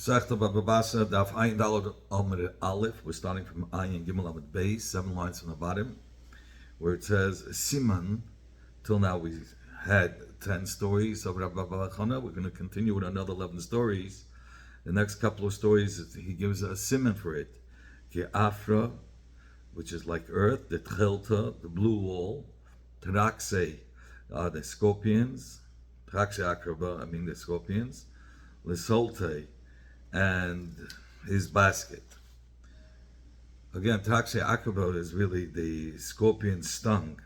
Sechta Bava Basra, Daf Ayin Dalad Amr Aleph. We're starting from Ayin Gimel Amid Beis, 7 lines from the bottom, where it says Siman. Till now we had 10 stories of Rabbi Balachana. We're going to continue with another 11 stories. The next couple of stories, he gives a siman for it. Ki Afra, which is like earth, the Tchelta, the blue wall, Traxe, the scorpions, Traxe Akraba, I mean the scorpions, Lesolte, and his basket. Again, Traxe Akraba is really the scorpion stung.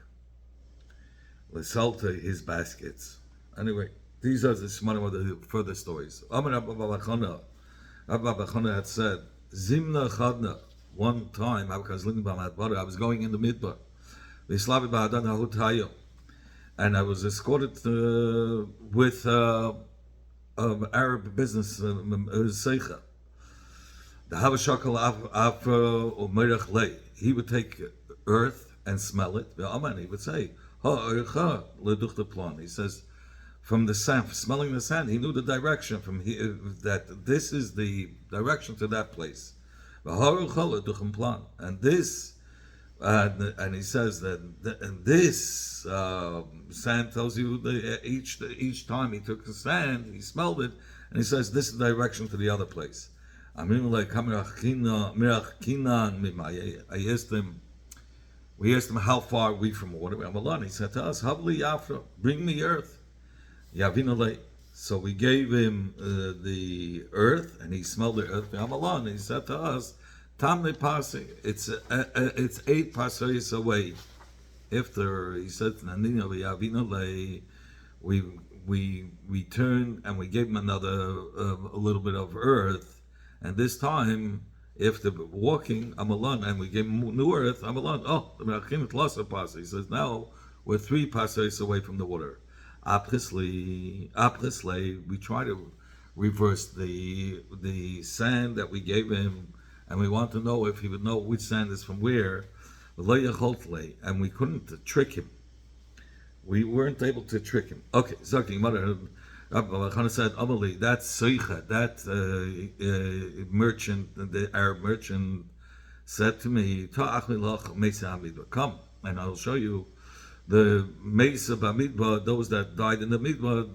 Lesolte, his baskets. Anyway, these are the some of the further stories. Amar Rabbi Balachana had said, Zimna Chadna. One time, I was going in the midbar, and I was escorted with Arab business seicha. The Havashakal Afra Lay. He would take earth and smell it. He would say, He says, from the sand, smelling the sand, he knew the direction from here, that this is the direction to that place. And this, and he says that this sand tells you that each time he took the sand, he smelled it, and he says this is the direction to the other place. I asked him, we asked him how far are we from water. He said to us, Havli Yafra, bring me earth. Yavinale. So we gave him the earth, and he smelled the earth. And he said to us, Tamne Pasi, it's 8 pasaris away. After he said, we turned and we gave him another a little bit of earth, and this time after walking Amalan and we gave him new earth, Amalan, he says now we're 3 pasaris away from the water. Aprisly, we try to reverse the sand that we gave him, and we want to know if he would know which sand is from where. And we couldn't trick him. We weren't able to trick him. Okay, Zaki Mother Rabbi said, Amali, that Seicha, that merchant, the Arab merchant, said to me, come, and I'll show you the Mesa Bamidba, those that died in the Midbar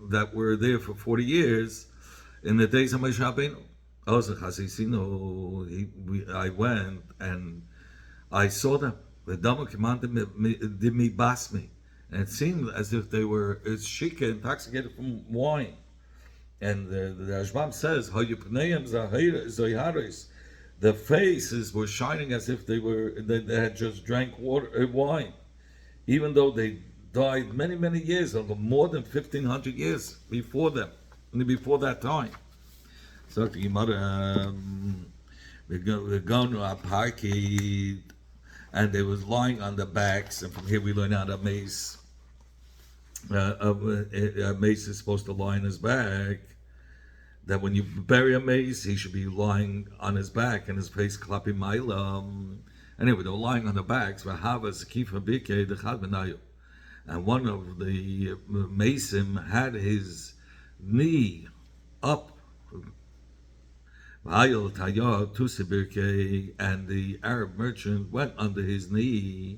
that were there for 40 years in the days of Moshe Rabbeinu. I went and I saw them. The Dama commanded me basmi, and it seemed as if they were shika, intoxicated from wine. And the Rashbam says, the faces were shining as if they had just drank wine, even though they died many, many years, over more than 1,500 years before them, before that time. So the Gemara, we're going to a parky, and they was lying on the backs, and from here we learn out a mace. A mace is supposed to lie on his back. That when you bury a mace, he should be lying on his back and his face klapping mailam. Anyway, they were lying on the backs. And one of the mason had his knee up, and the Arab merchant went under his knee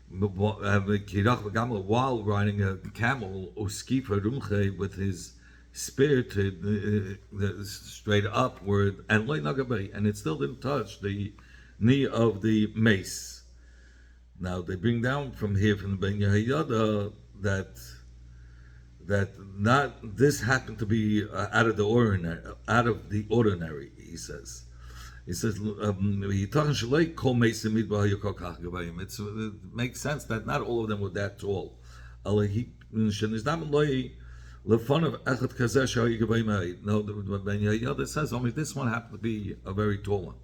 while riding a camel with his spear straight upward, and it still didn't touch the knee of the mace. Now they bring down from here from the Ben Yehoyada that not this happened to be out of the ordinary. He says it makes sense that not all of them were that tall. No, the Ben Yehoyada says only this one happened to be a very tall one.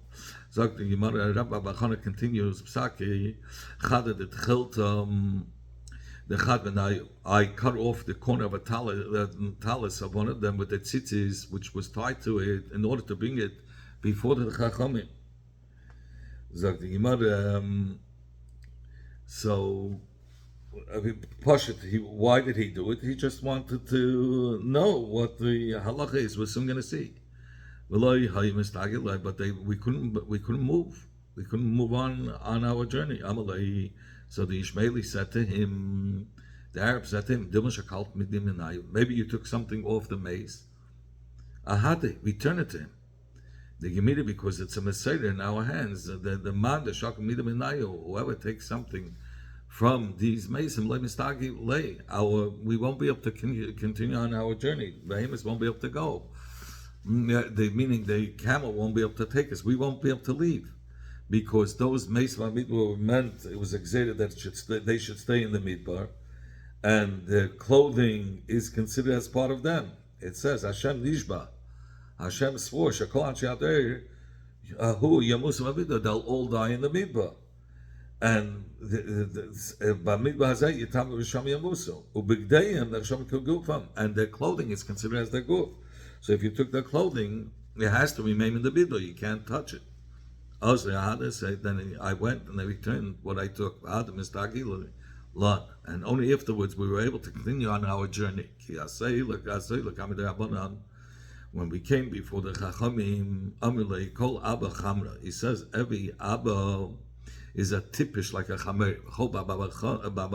So the Gemara Rabbi Bachana continues, I cut off the corner of a talus of one of them with the tzitzis, which was tied to it, in order to bring it before the Chachamim. So why did he do it? He just wanted to know what the halacha is. We're soon going to see. But we couldn't move. We couldn't move on our journey. Amalei. So the Ishmaeli said to him, the Arab said to him, maybe you took something off the maze. Ahade, return it to him. The Gemara, because it's a Messiah in our hands, the man, the Shakam Midaminayo, whoever takes something from these mason, we won't be able to continue on our journey. Behemoths won't be able to go. Meaning the camel won't be able to take us. We won't be able to leave. Because those mason were meant, it was exerted that they should stay in the midbar, and their clothing is considered as part of them. It says, Hashem Nishba. Hashem swore, Shakol Anshiader, they'll all die in the midbar. And and their clothing is considered as their guf. So if you took their clothing, it has to remain in the midbar. You can't touch it. Then I went and I returned what I took. And only afterwards we were able to continue on our journey. When we came before the Chachamim, Amrulei Kol Abba Chamra. He says every Abba is a typish like a Chamer. Chol Baba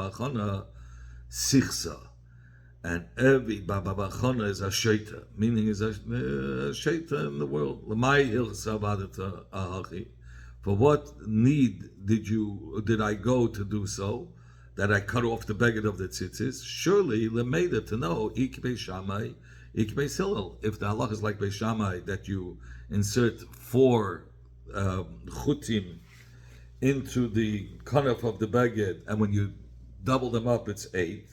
Chana Sichsa. And every Baba Chana is a Sheita, meaning is a Sheita in the world. L'mai Ilsa Vadata Ahachi. For what need did I go to do so? That I cut off the beggar of the tzitzis? Surely, Lemeda to know, Ik Bei Shammai, Ik Bei Hillel. If the halach is like Bei Shammai, that you insert 4 chutim into the kanaf of the beggar, and when you double them up, it's 8.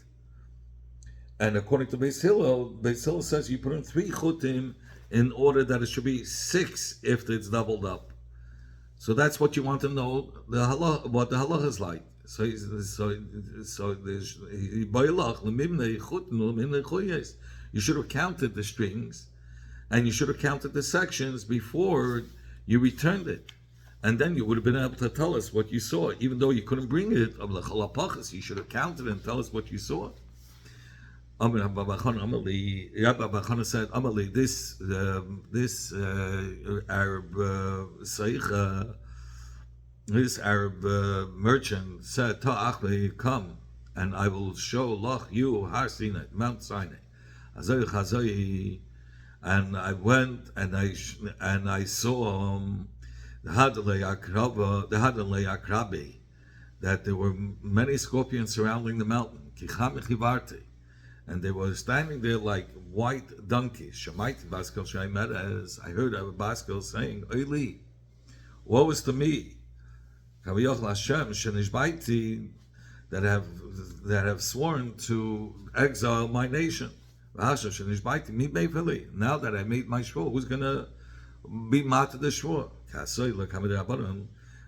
And according to Beis Hillel says you put in 3 chutim in order that it should be 6 if it's doubled up. So that's what you want to know, what the halach is like. So you should have counted the strings, and you should have counted the sections before you returned it. And then you would have been able to tell us what you saw, even though you couldn't bring it. You should have counted and tell us what you saw. Baba Chana said, Amali, this Arab Seicha, this Arab merchant said, Ta'achli, come, and I will show Lach you Har Sinai, Mount Sinai. And I went and I saw the Hadalei Akrabi, that there were many scorpions surrounding the mountain. And they were standing there like white donkeys. Shemaiti Baskel Shaimeres. I heard Abba Baskel saying, Oili, woe is to me. Kaviyach Hashem Shenishbaiti, that have sworn to exile my nation. Now that I made my shvur, who's gonna be mata the shvur?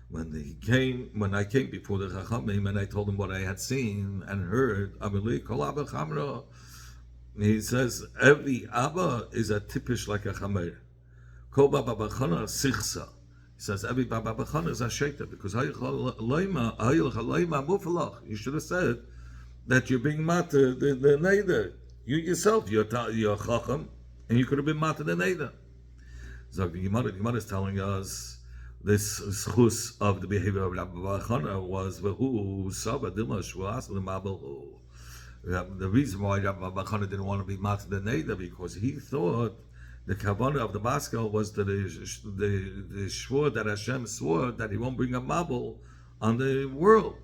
When I came before the Chachamim and I told him what I had seen and heard, he says every Abba is a typish like a Chamer. Kol Baba Bachana Sichsa. He says every Baba Bachana is a Sheita, because you should have said that you're being mata the Neder. You yourself, you're Chacham, and you could have been mata the Neder. So the Gemara is telling us this schus of the behavior of Rabbi Bachana was the reason why Rabbi Bachana didn't want to be mat the neder, because he thought the kavanah of the baskel was that the shvur that Hashem swore that he won't bring a mabel on the world,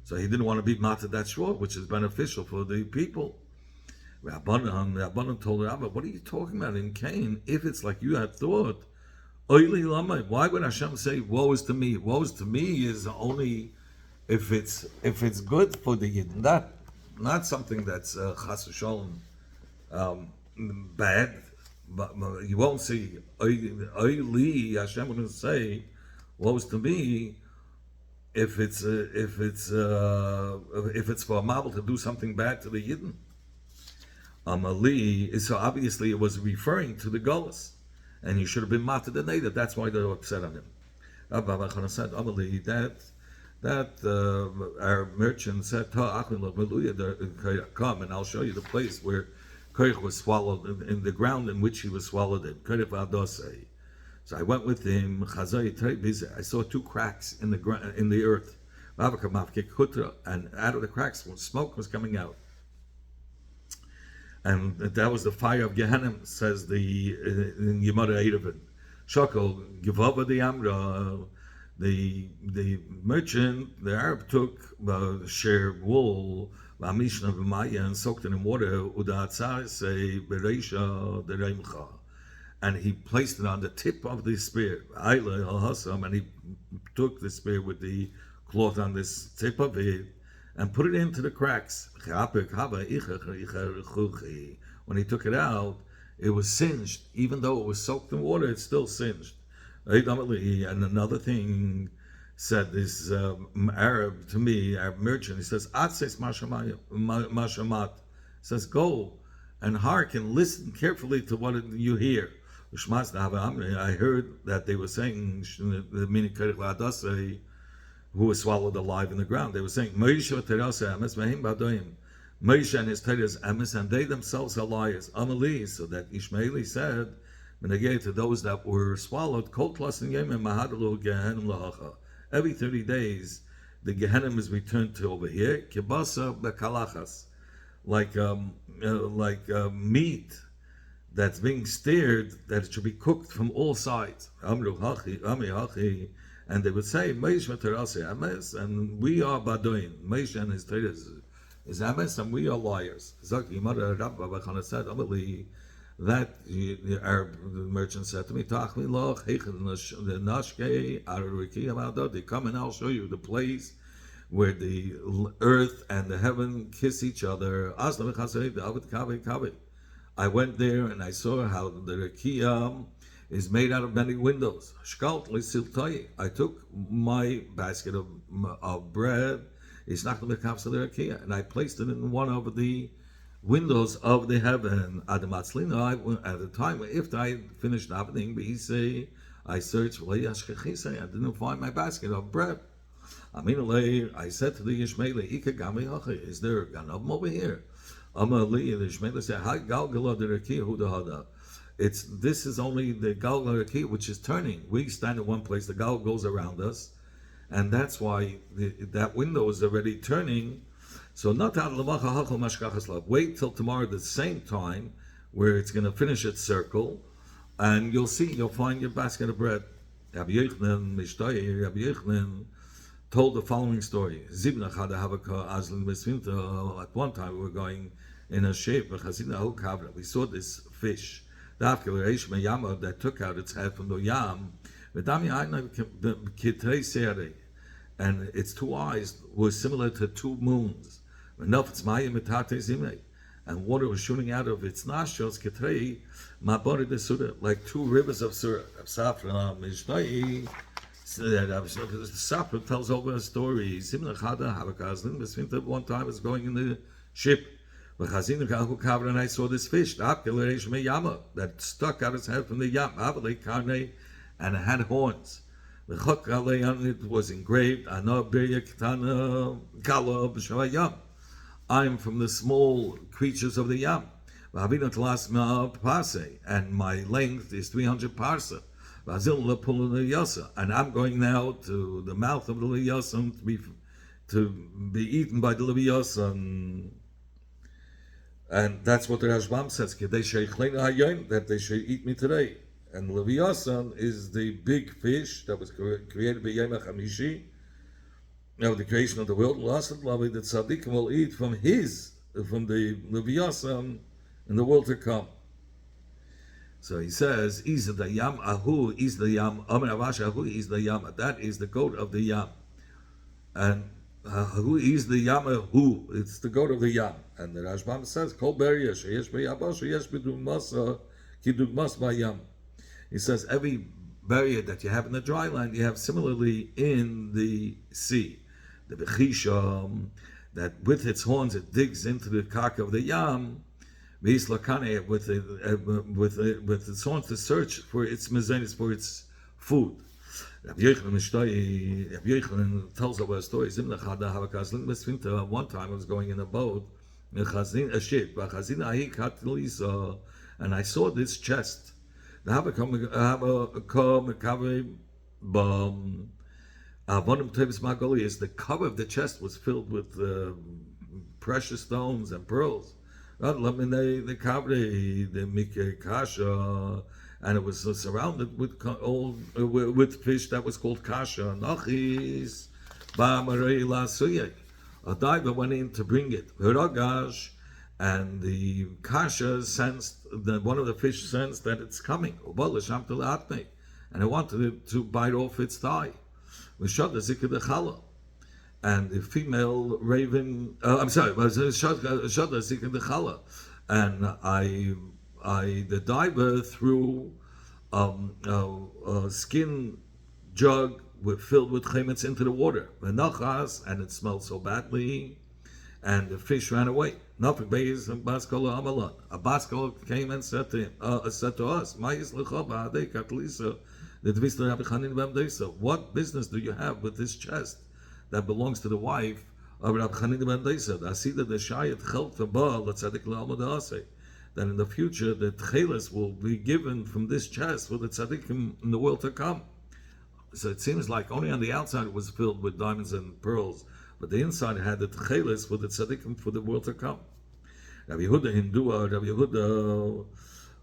so he didn't want to be mat that shvur, which is beneficial for the people. Rabbanan told Rabbi, what are you talking about in Cain? If it's like you had thought, why would Hashem say, woe is to me? Woe is to me is only if it's good for the Yidden, not something that's chas v'sholom bad. But you won't see Oili, Hashem wouldn't say, woe is to me if it's for a Mabel to do something bad to the Yidden. Ali, so obviously it was referring to the Golas. And he should have been mated the neder. That's why they were upset on him. Rabbi Bachana said, Amali, that our merchant said, come and I'll show you the place where Koich was swallowed, in the ground in which he was swallowed in. So I went with him. I saw two cracks in the earth, and out of the cracks, smoke was coming out. And that was the fire of Gehenna, says the in Yemara Eidavin. Shokol Givava the Amra, the merchant, the Arab took share wool, Mishnah V'Maya, and soaked it in water, Udatzar say Bereisha the Reimcha, and he placed it on the tip of the spear, Aila al Hassam, and he took the spear with the cloth on this tip of it and put it into the cracks. When he took it out, it was singed. Even though it was soaked in water, it's still singed. And another thing said this Arab to me, Arab merchant, he says, Mashamat. He says, go and hearken, listen carefully to what you hear. I heard that they were saying, who was swallowed alive in the ground. They were saying, Moshe and his Teres Emes, and they themselves are liars. Amali, so that Ishmaeli said, to those that were swallowed, every 30 days, the Gehenim is returned to over here, kibasa bekalachas, like meat that's being stirred, that it should be cooked from all sides. Amru hachi, ami hachi. And they would say, Moshe Terase Emes, and we are Badoin. Moshe and his Teres is Emes, and we are liars. Zaki Mara Rabba Bachana said, that the Arab merchant said to me, Tachmi Loch, the Nashke, Arariki, they come and I'll show you the place where the earth and the heaven kiss each other. I went there and I saw how the Rekiah is made out of many windows. I took my basket of bread, and I placed it in one of the windows of the heaven. At the time, if I finished happening, I searched, I didn't find my basket of bread. I said to the Ishmaeli, is there a Ganam over here? The Ishmaeli said, this is only the Galgal which is turning. We stand in one place, the Gal goes around us, and that's why that window is already turning. So not wait till tomorrow at the same time where it's going to finish its circle, and you'll find your basket of bread. Rabbi Yochanan told the following story. At one time we were going in a ship, we saw this fish that took out its head from the yam, and its two eyes were similar to two moons. And water was shooting out of its nostrils, like two rivers of surah. Safra tells over a story. One time I was going in the ship, and I saw this fish that stuck out its head from the yam, and it had horns. It was engraved, I am from the small creatures of the yam, and my length is 300 parsa. And I'm going now to the mouth of the Liyasam to be eaten by the Liyasam. And that's what the Rashbam says, that they should eat me today. And Leviathan is the big fish that was created by Yom HaChamishi, of the creation of the world. That Tzaddik will eat from the Leviathan in the world to come. So he says, is the yam ahu, is the yam, Amar Avash ahu, is the yam. That is the goat of the yam. And who is the yam ahu? It's the goat of the yam. And the Rashbam says, Kol beria sheyesh beyabash sheyesh b'dugmas kidugmas b'yam. He says, every barrier that you have in the dry land, you have similarly in the sea. The Bechisha, that with its horns it digs into the kaka of the yam, with its horns to search for its mezenis, for its food. Rabbi Yochanan tells about a story. One time I was going in a boat, a ship, and I saw this chest The have a come kaveh bum. One of the Magoli is the cover of the chest was filled with precious stones and pearls. The kaveh, the mikeh kasha, and it was surrounded with with fish that was called kasha. Nachis ba'amarei la'asuyek. A diver went in to bring it. Hiragash, and the kasha sensed that one of the fish sensed that it's coming. And it wanted to bite off its thigh. And the female raven, I'm sorry, and the diver threw a skin jug filled with chametz into the water, and it smelled so badly, and the fish ran away. A baskol came and said to us, what business do you have with this chest that belongs to the wife of Rab Chanina ben Dosa? I see that the Shayat Chelt Tabah Latzadik La'amad Aseh, that in the future the Tcheles will be given from this chest for the tzaddikim in the world to come. So it seems like only on the outside it was filled with diamonds and pearls, but the inside had the tcheles for the tzaddikim for the world to come. Rabbi Yehuda Hindua, Rabbi Yehuda,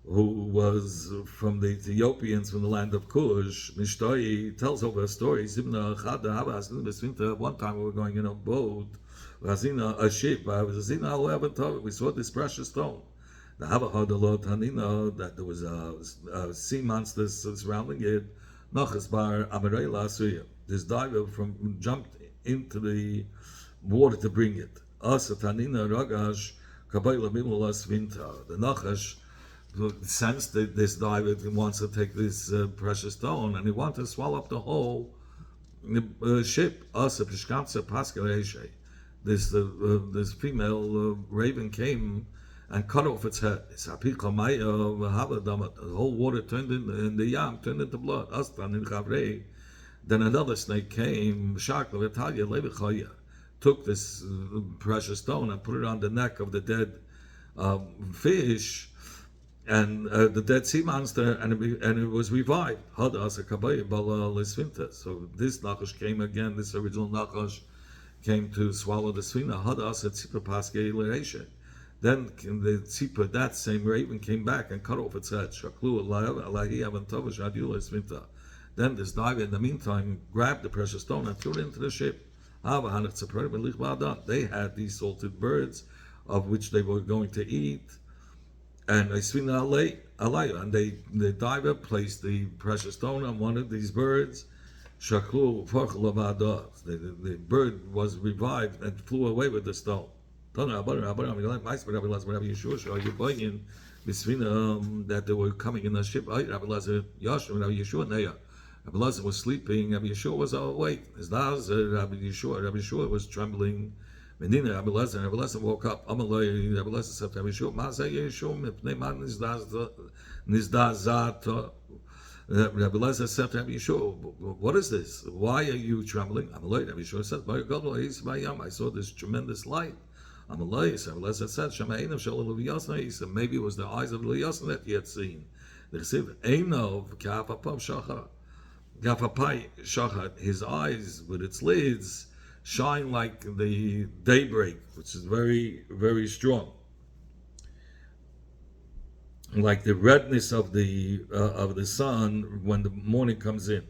who was from the Ethiopians from the land of Kush, Mishtoi, tells over a story. One time we were going in a boat, a ship, we saw this precious stone. The that there was a sea monster surrounding it. This diver jumped into the water to bring it. The Nachash sensed that this diver wants to take this precious stone, and he wanted to swallow up the whole ship. This female raven came and cut off its head. The whole water turned in the yam turned into blood. Then another snake came, took this precious stone and put it on the neck of the dead fish and the dead sea monster, and it was revived. So this Nachash came again. This original Nachash came to swallow the Svina. Then the tzipah, that same raven, came back and cut off its head. Then this diver, in the meantime, grabbed the precious stone and threw it into the ship. They had these salted birds, of which they were going to eat, and the diver placed the precious stone on one of these birds. The bird was revived and flew away with the stone. That they were coming in the ship. Rabbi Elazar was sleeping. Rabbi Yeshua was awake. Rabbi Yeshua was trembling. Rabbi Elazar woke up. Rabbi Elazar said to Rabbi Yeshua, Rabbi Elazar said to Rabbi Yeshua, what is this? Why are you trembling? Rabbi Yeshua said, I saw this tremendous light. Rabbi Elazar said, maybe it was the eyes of the Liyasna that he had seen. His eyes with its lids shine like the daybreak, which is very, very strong, like the redness of the sun when the morning comes in.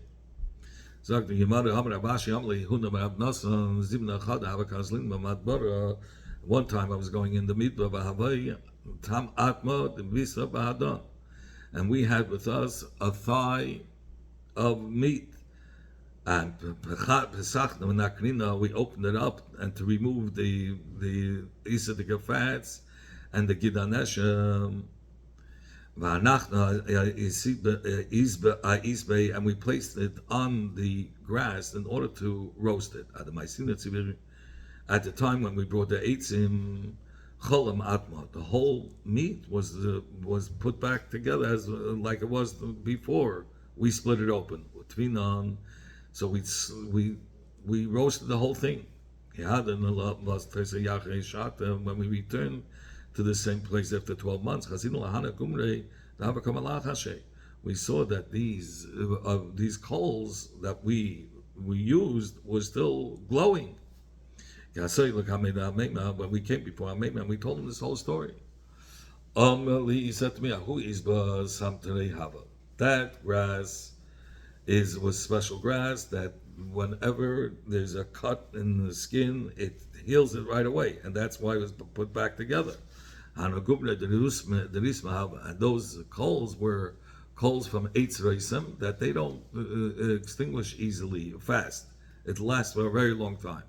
One time I was going in the midbar, and we had with us a thigh of meat. And we opened it up and to remove the isatic fats and the gidanesha. And we placed it on the grass in order to roast it. At the time when we brought the eitzim, cholam atma, the whole meat was put back together as like it was before we split it open. So we roasted the whole thing. When we returned to the same place after 12 months, we saw that these coals that we used were still glowing. When we came before Amema, we told him this whole story. He said to me, "Who is hava?" That grass was special grass that whenever there's a cut in the skin, it heals it right away, and that's why it was put back together. And those coals were coals from Eitz Reisim that they don't extinguish easily, fast. It lasts for a very long time.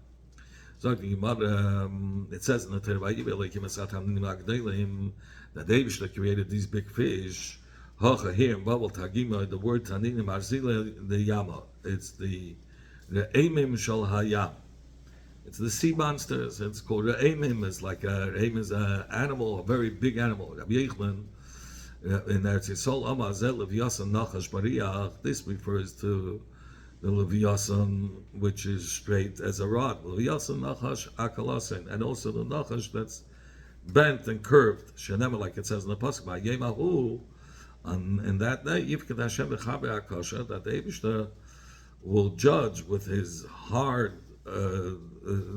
So it says in the Torah that David created these big fish. Here in Bava Tagima, the word Taninim Arzila the Yama. It's the Aimim Shal Hayam. It's the sea monsters. It's called the Aimim. It's like aim is an animal, a very big animal. Rabbi Yechlan in Eretz Yisrael Amazel Leviasan Nachash Bariach. This refers to the Leviasan, which is straight as a rod. Leviasan Nachash Akalasin, and also the Nachash that's bent and curved. Shenema, like it says in the pasuk, by Yemahu. And that day, Yifkad Hashem v'chaber hakasha, that the Eibishter will judge with his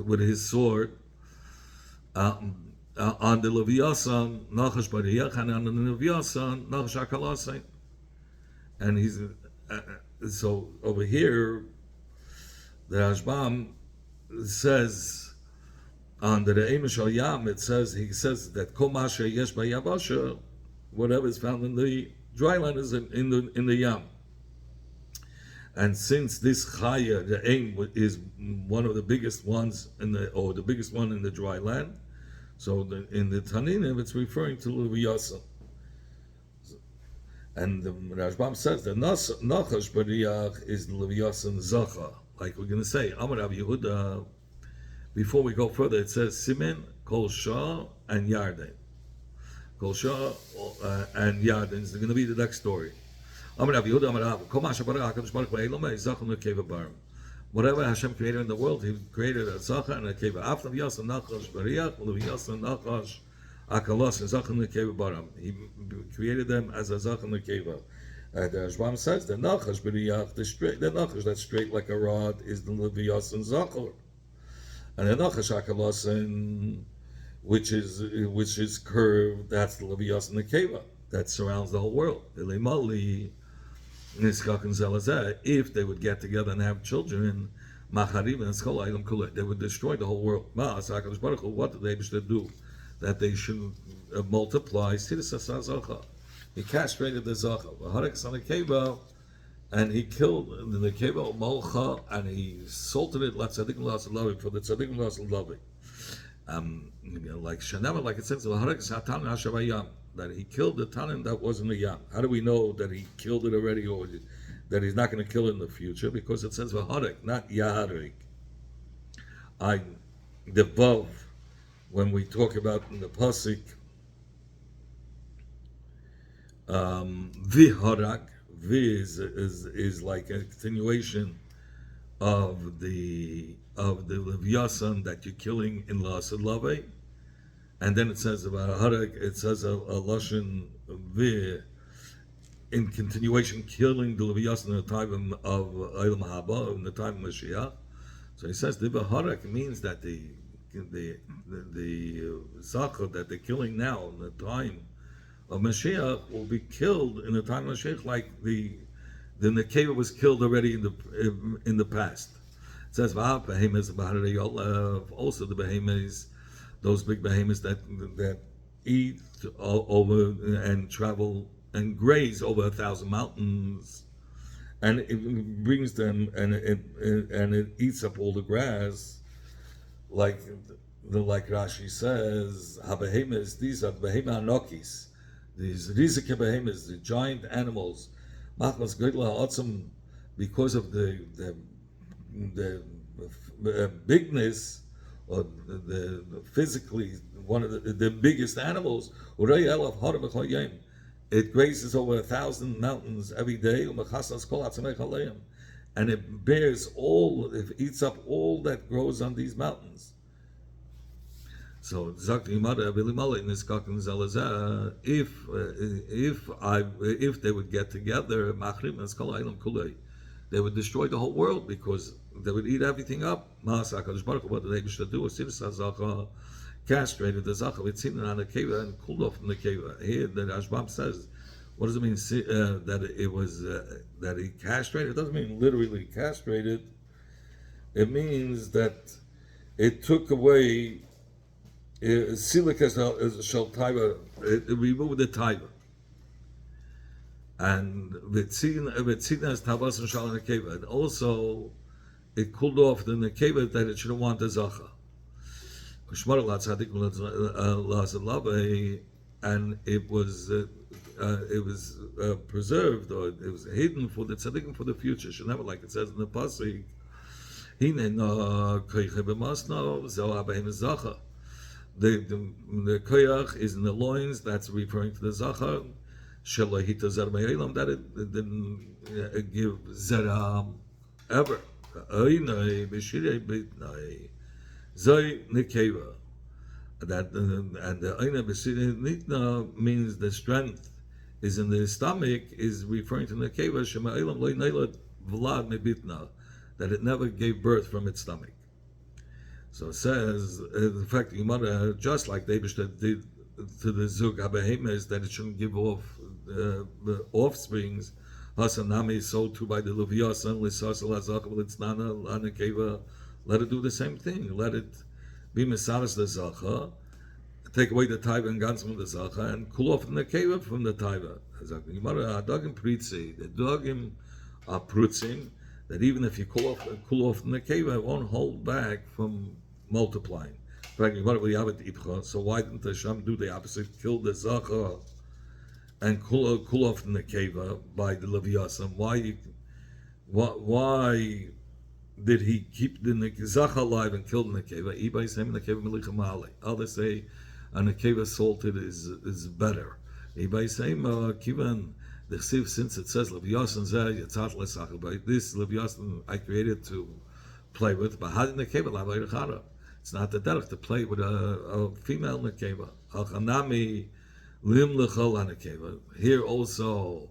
with his sword on the Leviathan Nachash Bariach and on the Leviathan Nachash Akalasin. And he's so over here, the Rashbam says under the Amish al Yam, he says that Kol Masha Yesh Bayavasha, whatever is found in the dry land is in the Yam. And since this Chaya, the Aim, is one of the biggest ones the biggest one in the dry land, so in the Taninim it's referring to Leviathan. And the Rashbam says that Nachash Bariach is the Leviathan Zacha, like we're going to say. Amar Rabbi Yehuda. Before we go further, it says Simen, Kol Shah, and Yarden. Kol Shah and Yarden is going to be the next story. Amar Rabbi Yehuda, Amar Rabbi, Kol Masha Barach HaKadosh Baruch Hu Eilomei Zachon Nekeva Barim. Whatever Hashem created in the world, He created a Zacha and a Keva. After V'yasan Nachash Bariach, V'yasan Nachash Akalos and Zachon Nekeva Barim. He created them as a Zachon Nekeva. The Rashbam says the Nachash Bariach, the Nachash that's straight like a rod, is the V'yasan Zachor. And the Nachash Akalasin, which is curved, that's the Leviathan Nekeva that surrounds the whole world. If they would get together and have children, they would destroy the whole world. What did they do? That they should multiply. He castrated the Zacha. And he killed the Nekeva Molcha, and he salted it for the Tzaddikim Lavi. Like Shanema, like it says, that he killed the Tanim that was in the Yam. How do we know that he killed it already, or that he's not going to kill it in the future? Because it says Vaharek, not Yaharik. The Vav, when we talk about in the Pasuk, Viharak, is like a continuation of the Leviathan that you're killing in La'asad Lave, and then it says about Harak, it says a Lashon Vi in continuation killing the Leviathan in the time of Eilam Haba, in the time of Mashiach. So he says the Harak means that the Zachar that they're killing now in the time of Mashiach will be killed in the time of Mashiach, like the Nekeva was killed already in the past. It says also the behemoths, those big behemoths that eat over and travel and graze over 1,000 mountains, and it brings them and it eats up all the grass, like Rashi says, habehemoths. These are behemoth anokis. These rizike behemoths, the giant animals, machmas gedla otzim, because of the bigness, or the physically one of the biggest animals. It grazes over 1,000 mountains every day, and it bears it eats up all that grows on these mountains. So Zak Imada Bilimala in this Kakan Zalazah, if they would get together, Machrim and Skala Ilam Kulei, they would destroy the whole world because they would eat everything up. What did they should do? Castrated the Zacha, it's seen on the Keva and cooled off in the Keva. Here the Rashbam says, what does it mean that it was that he castrated? It doesn't mean literally castrated. It means that it took away silica shall taiva, it removed the taiva. And vitzinas tavas and shal nekeva. And also it cooled off the nekeva that it shouldn't want the zacha. And it was preserved, or it was hidden for the tzaddikim for the future. Should never, like it says in the pasuk, the koyach is in the loins. That's referring to the zachar. That it didn't give zera ever. Zay nekeva. That and the aina b'sirei means the strength is in the stomach, is referring to nekeva shema elam loy neilad vlad mebitna, that it never gave birth from its stomach. So it says, in fact, the Gemara, just like the Eibishter did to the Zug HaBehemes, that it shouldn't give off the offsprings, Hasanami, so too by the Leviathan, Lisasa Lazaka, Litznana, Lanakeva, let it do the same thing. Let it be Mesaras the Zacha, take away the Taiva and Gans from the Zacha, and cool off the Nekeva from the Taiva. The Gemara, Dogim Pritzi, the Dogim are Prutzim, that even if you cool off the Nekeva, it won't hold back from multiplying. So why didn't Hashem do the opposite? Kill the Zacha and cool off the Nekeva by the Leviathan. Why did he keep the Zacha alive and kill the Nekeva? Others say a Nekeva salted is better. The Chsiv, since it says Leviathan zeh yatzat lesacha, by this Leviathan I created to play with, but how did Nekeva lavay rechara? It's not the derech to play with a female Nekeva. Achanami lim lechol Nekeva. Here also,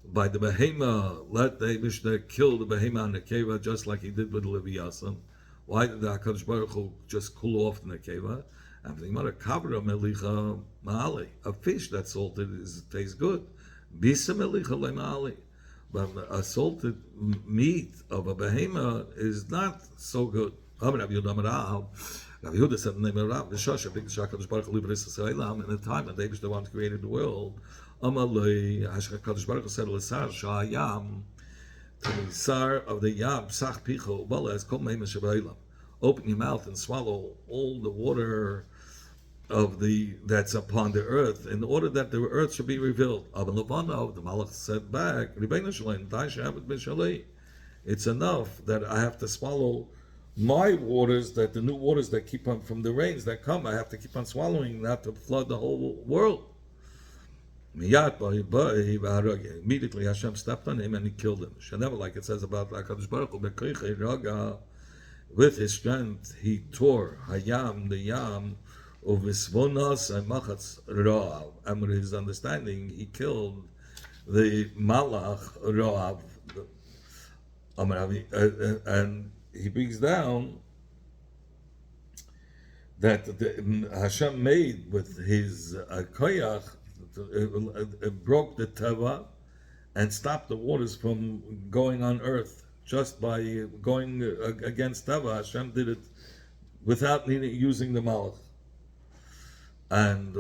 by the behema, let the Eibishter kill the behema Nekeva just like he did with Leviathan. Why did the HaKadosh Baruch Hu just cool off the Nekeva? And the Gemara kavra melicha ma'ali. A fish that's salted tastes good. Bisa melicha le'ma'ali. But a salted meat of a behema is not so good. Rabbi Yehuda said, in the name of Rav, HaKadosh Baruch Hu libris Yisraelam, in the time that David the one created the world, Amalei, HaKadosh Baruch Hu said, L'sar sha'ayam, to the sar of the yam, psach picho, u'balez kol meimah shebaylam. Open your mouth and swallow all the water of that's upon the earth, in order that the earth should be revealed. The Malach said back, it's enough that I have to swallow my waters, that the new waters that keep on from the rains that come, I have to keep on swallowing, not to flood the whole world. Immediately Hashem stepped on him and he killed him. Never, like it says about HaKadosh Baruch Hu, with his strength he tore Hayam, the Yam, of Visvonas and Machatz Roav. And with his understanding, he killed the Malach Roav. And he brings down that Hashem made with his koyach, broke the teva and stopped the waters from going on earth just by going against teva. Hashem did it without using the malach, and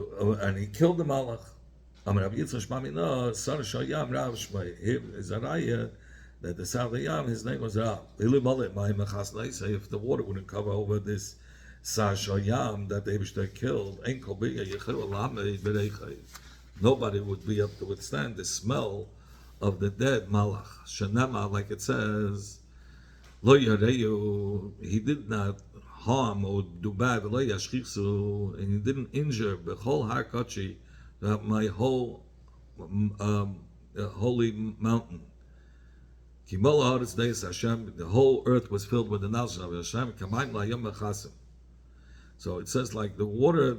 he killed the malach. Here is a raya that the Sar Yam, his name was Rav. If the water wouldn't cover over this Sar Yam that the Eibishter killed, nobody would be able to withstand the smell of the dead Malach. Shanama, like it says, Lo Yareyu, he did not harm or do bad, Lo Yashchichsu, and he didn't injure Bechol Har Kochi, my whole holy mountain. The whole earth was filled with the knowledge of Hashem. So it says like the water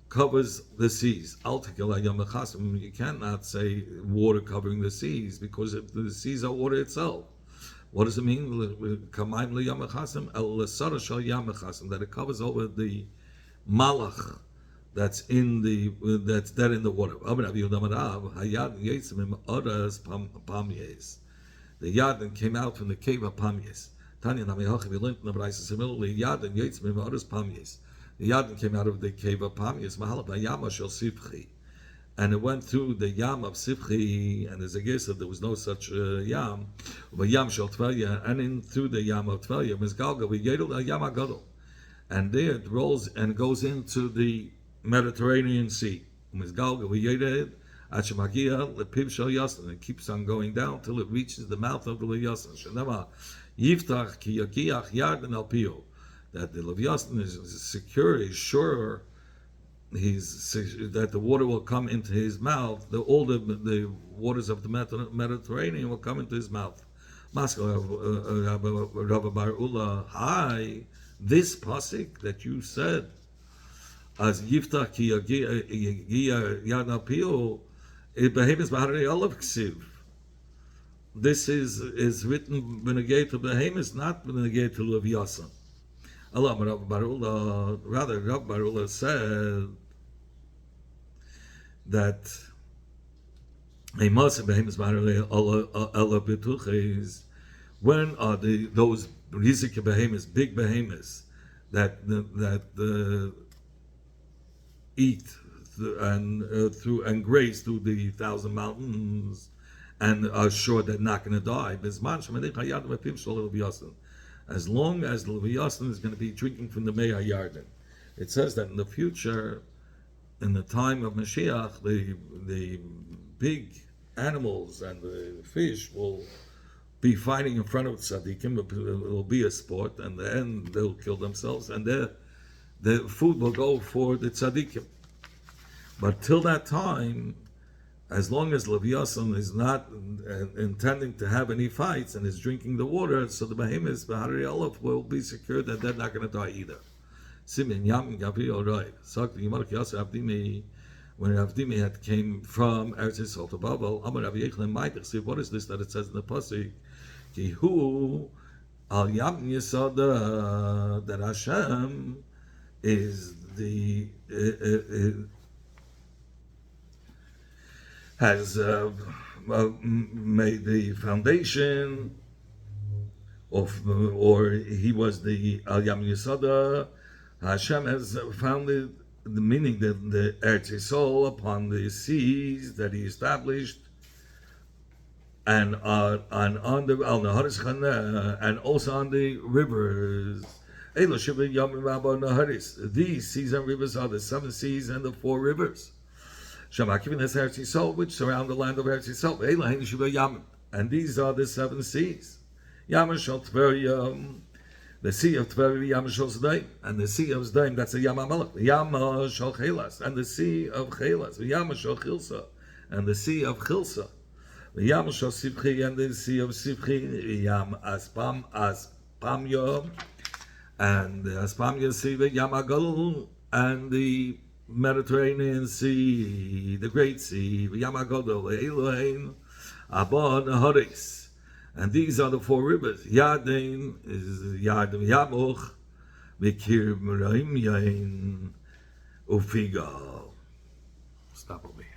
covers the seas. You cannot say water covering the seas because if the seas are water itself. What does it mean? That it covers over the malach that's dead in the water. The Yadin came out from the cave of Pamyes. Tanya Namihachi, we learned in the Braisa similarly, Yadin Yitzim Odas Pamyes. The Yadin came out of the cave of Pamyes, Mahalab Yama Shel Sivchi. And it went through the Yam of Sivchi, and there's a guess that there was no such Yam, but Yam Shel Tvelya, and in through the Yam of Tvelya, Mizgalga, we Yedel Yam Agadol. And there it rolls and goes into the Mediterranean Sea. Mizgalga, we Yedel. It keeps on going down till it reaches the mouth of the Leviathan. That the Leviathan is secure, is sure, that the water will come into his mouth. All the waters of the Mediterranean will come into his mouth. Hi, this pasuk that you said, as Yiftach ki yagia yad al pio. This is written b'negei to Behemoth, not b'negei to Leviathan. Rather, Rav Barula said that when are those rizik behemoths, big behemoths that eat and graze through the 1,000 mountains and are sure they're not going to die. As long as the Leviathan is going to be drinking from the Mei HaYarden. It says that in the future, in the time of Mashiach, the big animals and the fish will be fighting in front of tzaddikim. It will be a sport, and then they'll kill themselves, and the food will go for the tzaddikim. But till that time, as long as Leviathan is not intending to have any fights and is drinking the water, so the behemoths, Bahari Aleph, will be secure that they're not going to die either. Simin Yam Gavi Orai. When Avdimi had came from Eretz Yisrael to Bava, Amar Rav Yechon Ma'itich. See, what is this that it says in the pasuk? Kihu al Yam Yisada, that Hashem is the has made the foundation of, or he was the Al Yam Yisada. Hashem has founded, the meaning that the Eretz Yisrael upon the seas that he established, and on the Al Naharis Chaneh, and also on the rivers. These seas and rivers are the 7 seas and the 4 rivers, which surround the land of Eretz Yisrael. And these are the 7 seas. The sea of Tveria, Yam Shel Zdaim, and the sea of Zdaim, that's the Yam HaMelech. Yam Shel Chelas, and the sea of Chelas. Yam Shel Chilsa, and the sea of Chilsa. Yam Shel Sivchi, and the sea of Sivchi. Yam Aspamya, and the Aspamya Sea, Yam Agadol, and the Mediterranean Sea, the Great Sea, Yam Agadol, Elohein, Abba Naharis. And these are the 4 rivers. Yadin is Yadim Yamuch, Mikir Muraim Yain, Ufigal. Stop over here.